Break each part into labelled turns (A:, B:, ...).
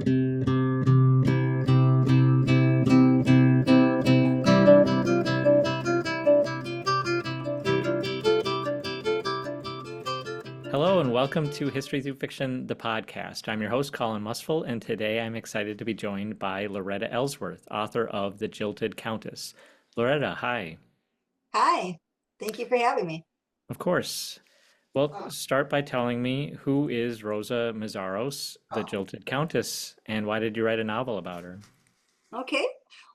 A: Hello and welcome to History Through Fiction, the podcast. I'm your host, Colin Mustful, and today I'm excited to be joined by Loretta Ellsworth, author of The Jilted Countess. Loretta, hi.
B: Hi, thank you for having me.
A: Of course. Well, start by telling me, who is Rosa Mazaros, the Jilted Countess, and why did you write a novel about her?
B: Okay,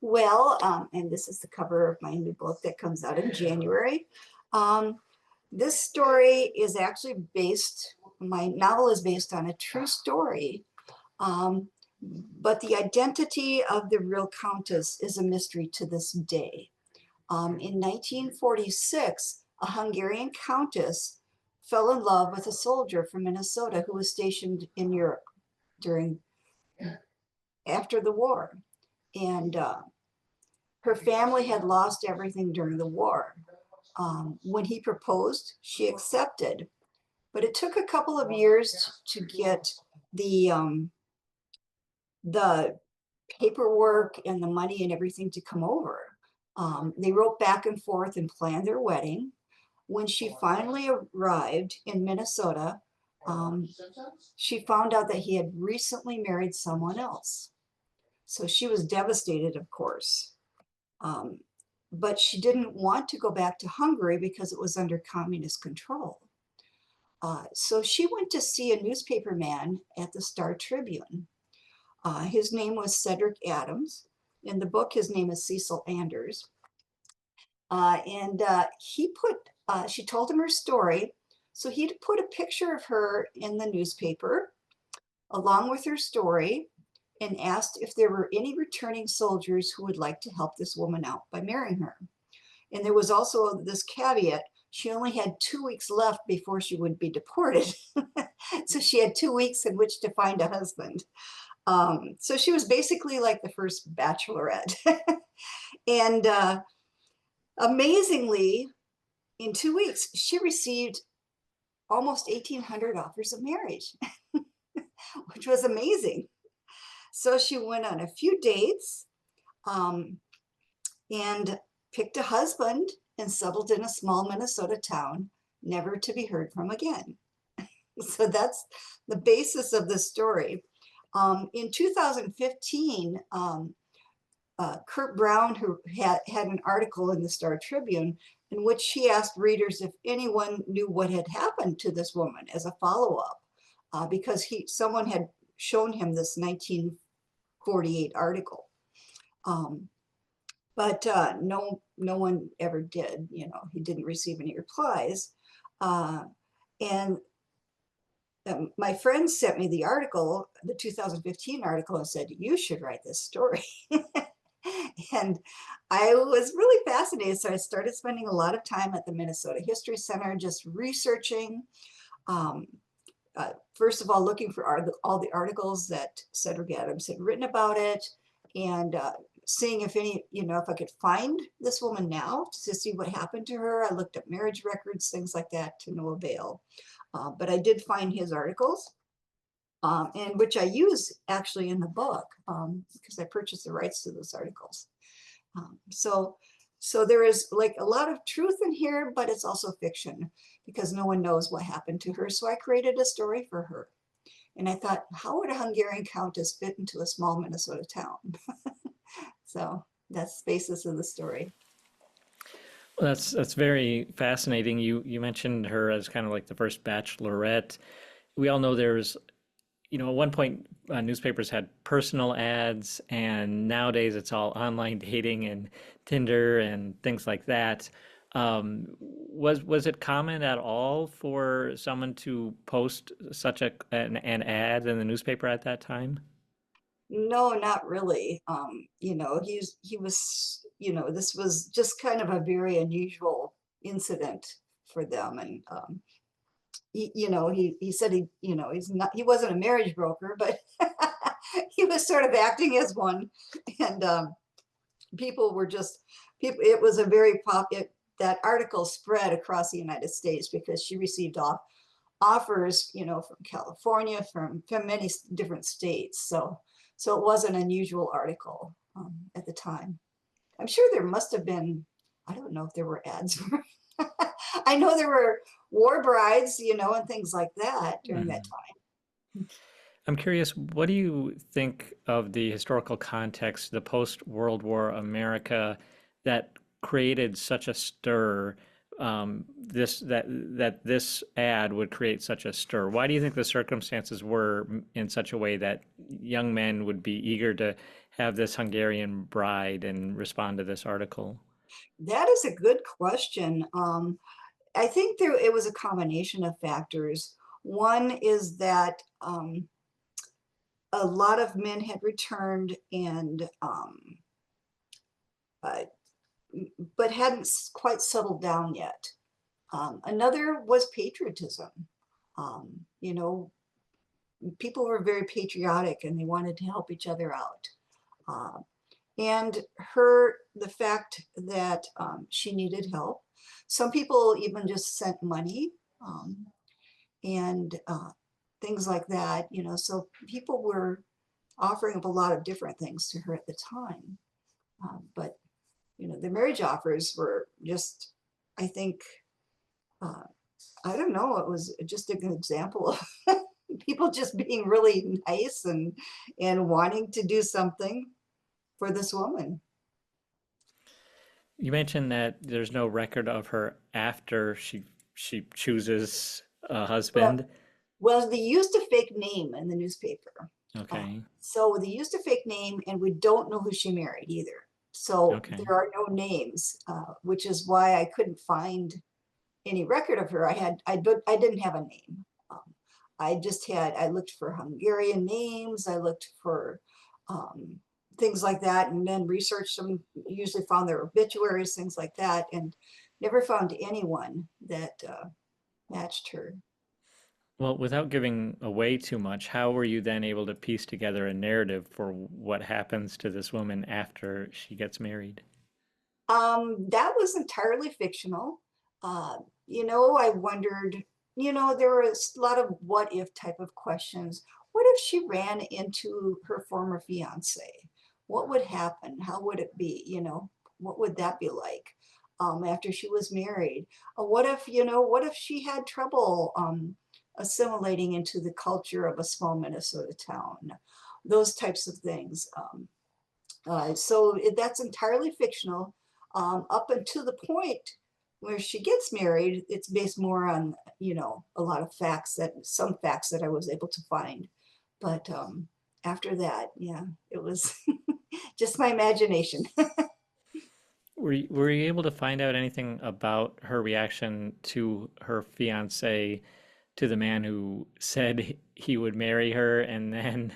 B: well, and this is the cover of my new book that comes out in January. This story is actually my novel is based on a true story, but the identity of the real Countess is a mystery to this day. In 1946, a Hungarian countess fell in love with a soldier from Minnesota who was stationed in Europe after the war. And her family had lost everything during the war. When he proposed, she accepted, but it took a couple of years to get the paperwork and the money and everything to come over. They wrote back and forth and planned their wedding. When she finally arrived in Minnesota, she found out that he had recently married someone else. So she was devastated, of course. But she didn't want to go back to Hungary because it was under communist control. So she went to see a newspaper man at the Star Tribune. His name was Cedric Adams. In the book, his name is Cecil Anders. She told him her story. So he put a picture of her in the newspaper along with her story and asked if there were any returning soldiers who would like to help this woman out by marrying her. And there was also this caveat: she only had 2 weeks left before she would be deported. So she had 2 weeks in which to find a husband. So she was basically like the first bachelorette. And amazingly, in 2 weeks, she received almost 1,800 offers of marriage, which was amazing. So she went on a few dates and picked a husband and settled in a small Minnesota town, never to be heard from again. So that's the basis of the story. In 2015, Kurt Brown, who had an article in the Star Tribune in which he asked readers if anyone knew what had happened to this woman as a follow-up, because someone had shown him this 1948 article. But no one ever did. He didn't receive any replies. And my friend sent me the article, the 2015 article, and said, "You should write this story." And I was really fascinated. So I started spending a lot of time at the Minnesota History Center just researching. First of all, looking for all the articles that Cedric Adams had written about it, and seeing if I could find this woman now to see what happened to her. I looked up marriage records, things like that, to no avail. But I did find his articles, and which I use actually in the book, because I purchased the rights to those articles. So there is like a lot of truth in here, but it's also fiction because no one knows what happened to her. So I created a story for her. And I thought, how would a Hungarian countess fit into a small Minnesota town? So that's the basis of the story.
A: Well, that's very fascinating. You mentioned her as kind of like the first bachelorette. We all know there's, at one point, newspapers had personal ads, and nowadays it's all online dating and Tinder and things like that. Was it common at all for someone to post such an ad in the newspaper at that time?
B: No, not really. This was just kind of a very unusual incident for them. And he said he wasn't a marriage broker, but he was sort of acting as one. And people were just people. It was a very that article spread across the United States because she received offers, from California, from many different states. So So it was an unusual article at the time. I'm sure there must have been, I don't know if there were ads. I know there were war brides, and things like that during that
A: Mhm.
B: time.
A: I'm curious, what do you think of the historical context, the post-World War America that created such a stir, that this ad would create such a stir? Why do you think the circumstances were in such a way that young men would be eager to have this Hungarian bride and respond to this article?
B: That is a good question. I think it was a combination of factors. One is that a lot of men had returned and uh, but hadn't quite settled down yet. Another was patriotism. You know, people were very patriotic and they wanted to help each other out. Uh, and the fact that she needed help. Some people even just sent money and things like that, so people were offering up a lot of different things to her at the time. But the marriage offers were just, I think, uh, I don't know, it was just an example of people just being really nice and wanting to do something for this woman.
A: You mentioned that there's no record of her after she chooses a
B: Well,
A: husband.
B: well, they used a fake name in the newspaper.
A: Okay.
B: So they used a fake name, and we don't know who she married either. So
A: Okay.
B: there are no names, which is why I couldn't find any record of her. I didn't have a name. Um, I looked for Hungarian names. I looked for um, things like that, and then researched them. Usually found their obituaries, things like that, and never found anyone that matched her.
A: Well, without giving away too much, how were you then able to piece together a narrative for what happens to this woman after she gets married?
B: That was entirely fictional. Uh, I wondered, there was a lot of what if type of questions. What if she ran into her former fiance? What would happen? How would it be? What would that be like after she was married? What if she had trouble assimilating into the culture of a small Minnesota town? Those types of things. That's entirely fictional. Up until the point where she gets married, it's based more on, a lot of some facts that I was able to find. But after that, yeah, it was just my imagination.
A: Were you able to find out anything about her reaction to her fiance, to the man who said he would marry her, and then,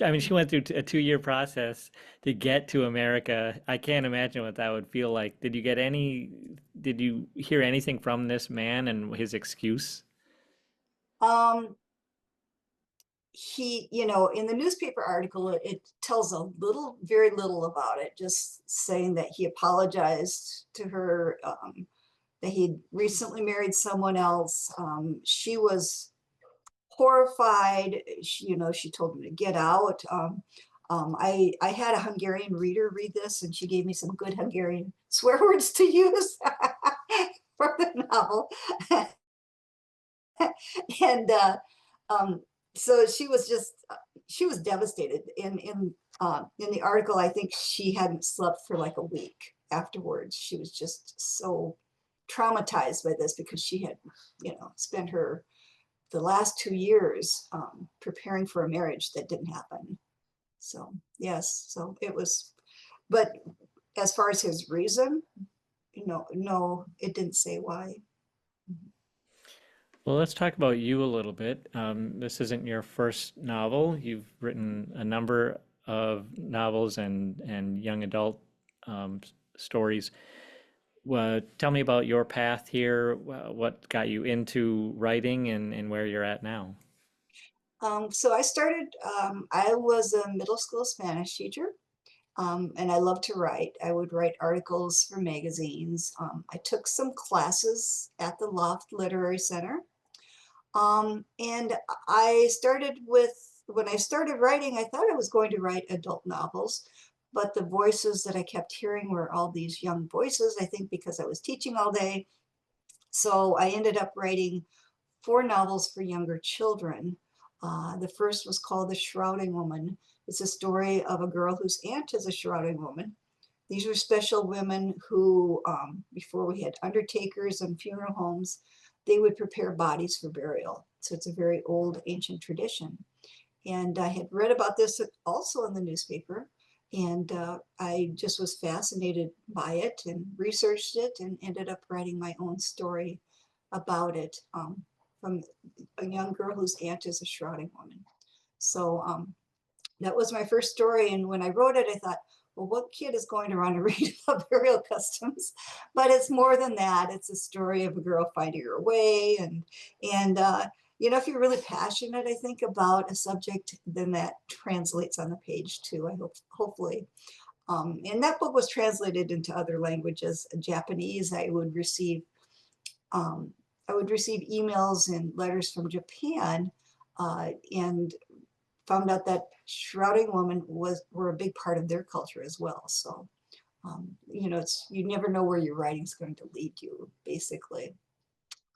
A: I mean, she went through a 2-year process to get to America. I can't imagine what that would feel like. Did you hear anything from this man and his excuse?
B: um, in the newspaper article, it tells very little about it, just saying that he apologized to her, that he'd recently married someone else. She was horrified. She told him to get out. I had a Hungarian reader read this, and she gave me some good Hungarian swear words to use for the novel. And um, so she was devastated. In the article, I think she hadn't slept for like a week afterwards. She was just so traumatized by this because she had, spent the last 2 years preparing for a marriage that didn't happen. So yes, so it was, but as far as his reason, no, it didn't say why.
A: Well, let's talk about you a little bit. This isn't your first novel. You've written a number of novels and young adult stories. Tell me about your path here. What got you into writing and where you're at now?
B: I was a middle school Spanish teacher, and I love to write. I would write articles for magazines. I took some classes at the Loft Literary Center. And I started with when I started writing, I thought I was going to write adult novels, but the voices that I kept hearing were all these young voices, I think because I was teaching all day. So I ended up writing 4 novels for younger children. The first was called The Shrouding Woman. It's a story of a girl whose aunt is a shrouding woman. These were special women who, before we had undertakers and funeral homes, they would prepare bodies for burial. So it's a very old, ancient tradition. And I had read about this also in the newspaper. And I just was fascinated by it and researched it and ended up writing my own story about it, from a young girl whose aunt is a shrouding woman. So that was my first story. And when I wrote it, I thought, well, what kid is going to want to read about burial customs? But it's more than that. It's a story of a girl finding her way. And if you're really passionate, I think, about a subject, then that translates on the page too, I hope, hopefully. And that book was translated into other languages. Japanese, um, I would receive emails and letters from Japan, and found out that shrouding women were a big part of their culture as well. So, you never know where your writing's going to lead you, basically.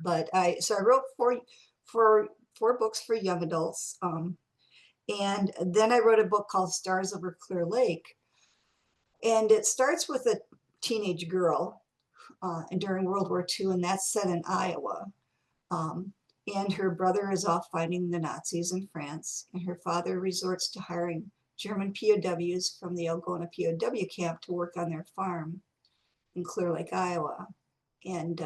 B: But I wrote four books for young adults, and then I wrote a book called Stars Over Clear Lake, and it starts with a teenage girl during World War II, and that's set in Iowa. Um, and her brother is off fighting the Nazis in France, and her father resorts to hiring German POWs from the Algona POW camp to work on their farm in Clear Lake, Iowa. And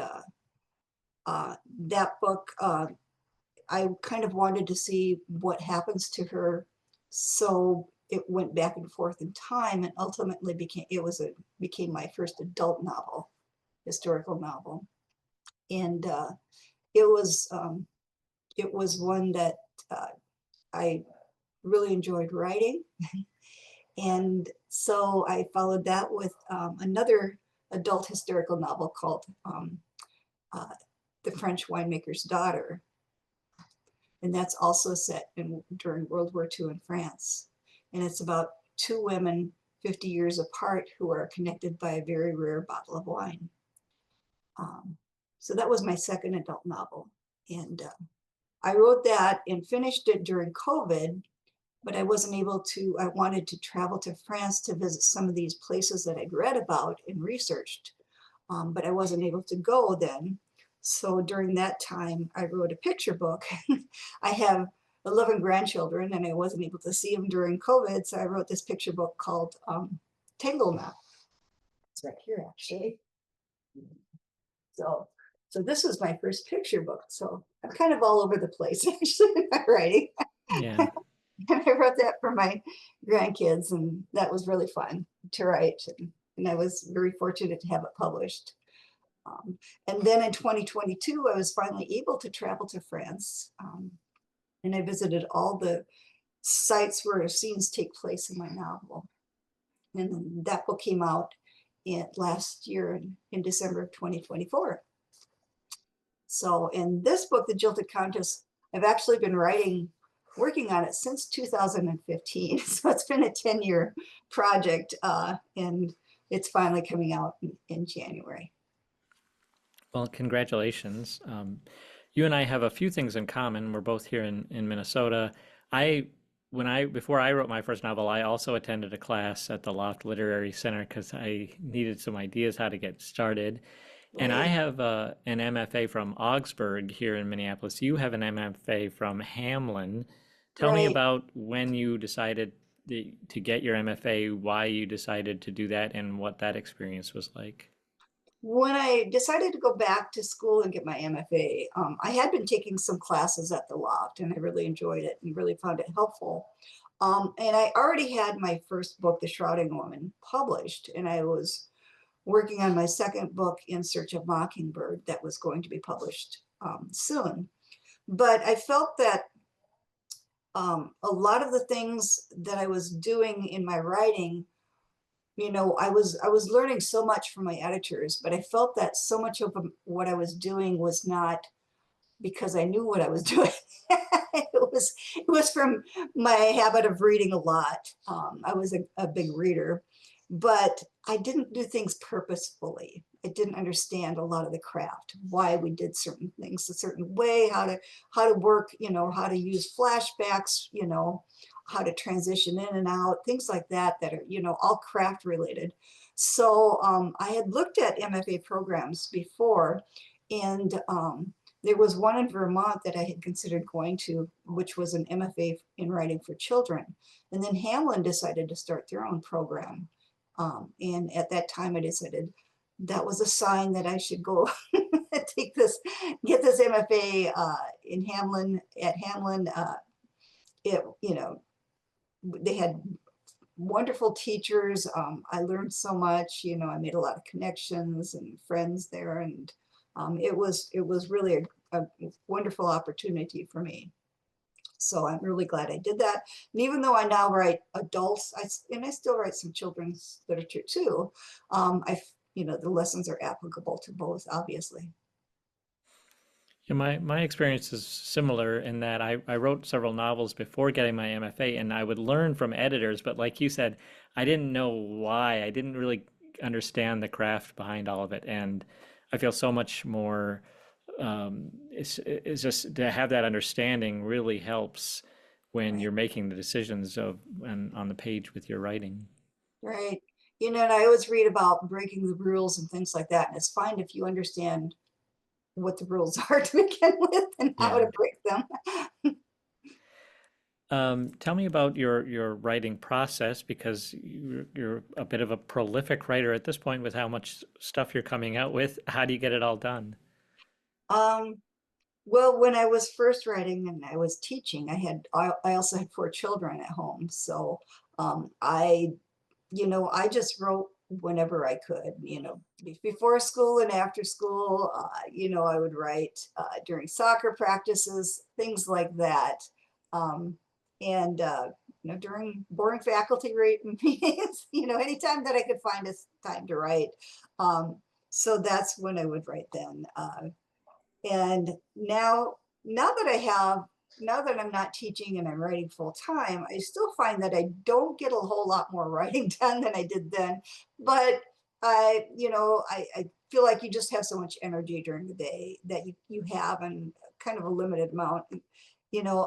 B: that book, I kind of wanted to see what happens to her, so it went back and forth in time, and ultimately became my first adult novel, historical novel. And it was one that I really enjoyed writing. And so I followed that with another adult historical novel called uh, The French Winemaker's Daughter. And that's also set during World War II in France. And it's about 2 women 50 years apart who are connected by a very rare bottle of wine. So that was my second adult novel. And I wrote that and finished it during COVID, but I wasn't able to. I wanted to travel to France to visit some of these places that I'd read about and researched, but I wasn't able to go then. So during that time, I wrote a picture book. I have 11 grandchildren, and I wasn't able to see them during COVID, so I wrote this picture book called Tangle Knot. It's right here, actually. So this was my first picture book. So I'm kind of all over the place, actually, in my writing.
A: Yeah.
B: And I wrote that for my grandkids, and that was really fun to write. And I was very fortunate to have it published. And then in 2022, I was finally able to travel to France. And I visited all the sites where scenes take place in my novel. And then that book came out last year in December of 2024. So in this book, The Jilted Countess, I've actually been working on it since 2015. So it's been a 10-year project, and it's finally coming out in January.
A: Well, congratulations. You and I have a few things in common. We're both here in Minnesota. I before I wrote my first novel, I also attended a class at the Loft Literary Center because I needed some ideas how to get started. And I
B: Right.
A: have an MFA from Augsburg here in Minneapolis. You have an MFA from Hamlin. Tell me
B: Right.
A: about when you decided to get your MFA, why you decided to do that, and what that experience was like.
B: When I decided to go back to school and get my MFA, I had been taking some classes at the Loft, and I really enjoyed it and really found it helpful. And I already had my first book, The Shrouding Woman, published, and I was working on my second book, In Search of Mockingbird, that was going to be published soon. But I felt that a lot of the things that I was doing in my writing, I was learning so much from my editors, but I felt that so much of what I was doing was not because I knew what I was doing. It was from my habit of reading a lot. I was a big reader, but I didn't do things purposefully. I didn't understand a lot of the craft, why we did certain things a certain way, how to work, how to use flashbacks, how to transition in and out, things like that that are, all craft related. So I had looked at MFA programs before, and there was one in Vermont that I had considered going to, which was an MFA in writing for children. And then Hamlin decided to start their own program. And at that time I decided that was a sign that I should go take this, get this MFA in Hamlin, at Hamlin. They had wonderful teachers. I learned so much, I made a lot of connections and friends there. And it was really a wonderful opportunity for me. So I'm really glad I did that. And even though I now write adults, I still write some children's literature too. The lessons are applicable to both, obviously.
A: Yeah, my experience is similar in that I wrote several novels before getting my MFA, and I would learn from editors, but like you said, I didn't know why. I didn't really understand the craft behind all of it, and I feel so much more. It's just to have that understanding really helps when
B: Right,
A: you're making the decisions of and on the page with your writing.
B: right. And I always read about breaking the rules and things like that. And it's fine if you understand what the rules are to begin with and how
A: Yeah.
B: to break them.
A: Tell me about your writing process because you're a bit of a prolific writer at this point with how much stuff you're coming out with. How do you get it all done?
B: Um, well, when I was first writing and I was teaching, I also had 4 children at home. So I just wrote whenever I could, before school and after school. I would write during soccer practices, things like that. Um, and, during boring faculty meetings, anytime that I could find a time to write. Um, so that's when I would write then. And now that I'm not teaching and I'm writing full time, I still find that I don't get a whole lot more writing done than I did then. But I feel like you just have so much energy during the day that you have, and kind of a limited amount,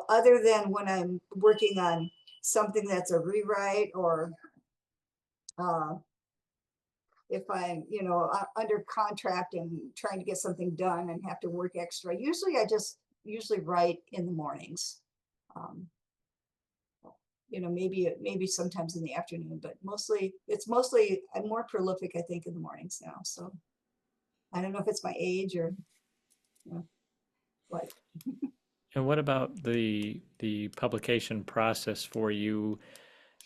B: other than when I'm working on something that's a rewrite, or uh, if I'm, under contract and trying to get something done and have to work extra. I just usually write in the mornings. Um, maybe sometimes in the afternoon, but mostly I'm more prolific, I think, in the mornings now. So I don't know if it's my age or what.
A: And what about the publication process for you?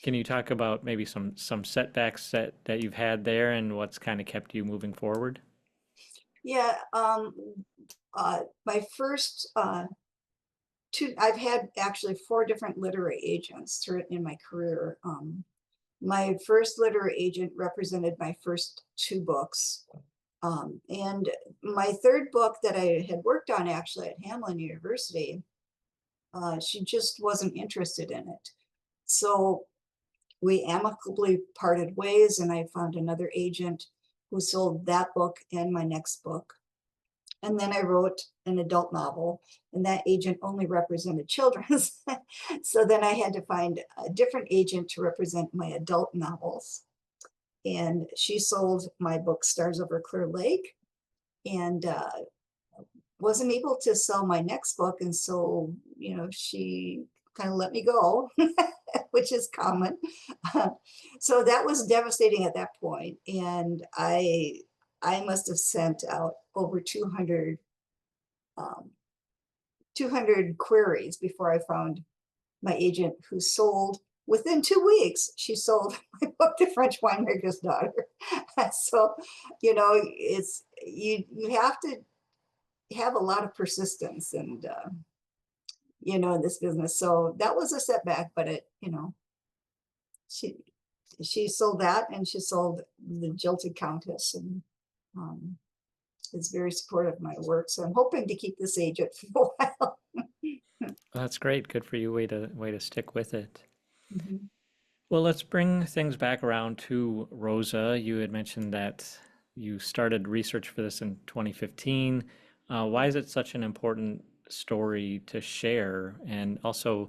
A: Can you talk about maybe some setbacks that you've had there and what's kind of kept you moving forward?
B: Yeah. My first I've had actually 4 different literary agents through in my career. My first literary agent represented my first 2 books. And my third book that I had worked on actually at Hamlin University, she just wasn't interested in it. So we amicably parted ways, and I found another agent who sold that book and my next book. And then I wrote an adult novel, and that agent only represented children's. So then I had to find a different agent to represent my adult novels. And she sold my book, Stars Over Clear Lake, and wasn't able to sell my next book. And so, she kind of let me go, which is common. So that was devastating at that point. And I must have sent out over um, 200 queries before I found my agent, who sold within 2 weeks. She sold my book, The French Winemaker's Daughter. So, you have to have a lot of persistence, and in this business. So that was a setback, but she she sold that, and she sold The Jilted Countess, and um, is very supportive of my work. So I'm hoping to keep this agent for a while.
A: Well, that's great. Good for you. Way to stick with it.
B: Mhm.
A: Well, let's bring things back around to Rosa. You had mentioned that you started research for this in 2015. Why is it such an important story to share? And also,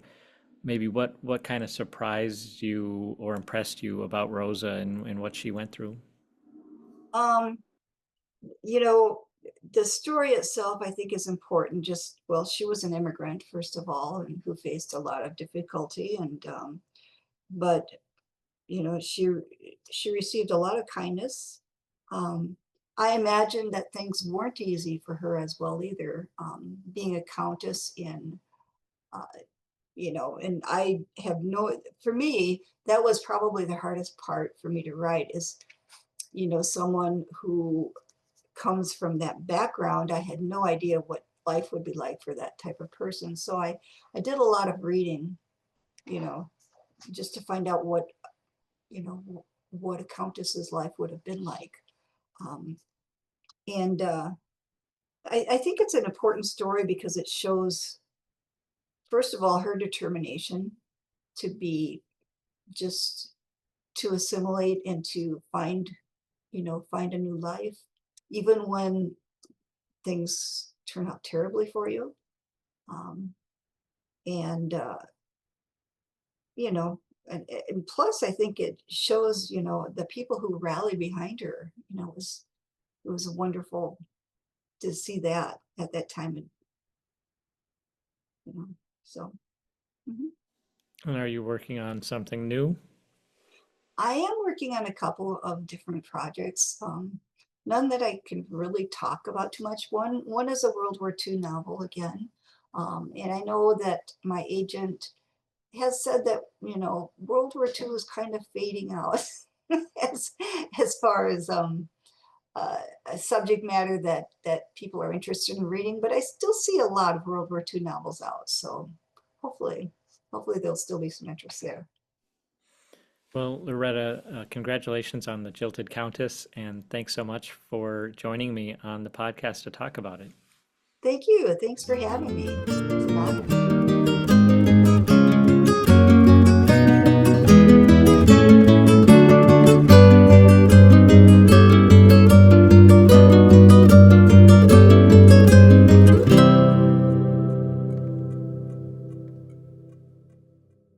A: maybe what kind of surprised you or impressed you about Rosa and what she went through?
B: Um, you know, the story itself, I think, is important. Just, well, she was an immigrant, first of all, and who faced a lot of difficulty. And, but, she received a lot of kindness. Um, I imagine that things weren't easy for her as well either. Being a countess in, uh, and I have no, for me, that was probably the hardest part for me to write is, someone who comes from that background. I had no idea what life would be like for that type of person. So I did a lot of reading, you know, just to find out what a countess's life would have been like. Um, and I think it's an important story because it shows, first of all, her determination to be just to assimilate and to find a new life, even when things turn out terribly for you. Um, and you know and plus I think it shows the people who rally behind her. It was wonderful to see that at that time. And you know so mhm.
A: And are you working on something new?
B: I am working on a couple of different projects, none that I can really talk about too much. One is a World War II novel again, and I know that my agent has said that World War II is kind of fading out as as far as a subject matter that people are interested in reading. But I still see a lot of World War II novels out, so hopefully, hopefully there'll still be some interest there.
A: Well, Loretta, congratulations on the Jilted Countess, and thanks so much for joining me on the podcast to talk about it.
B: Thank you. Thanks for having me. It's an honor.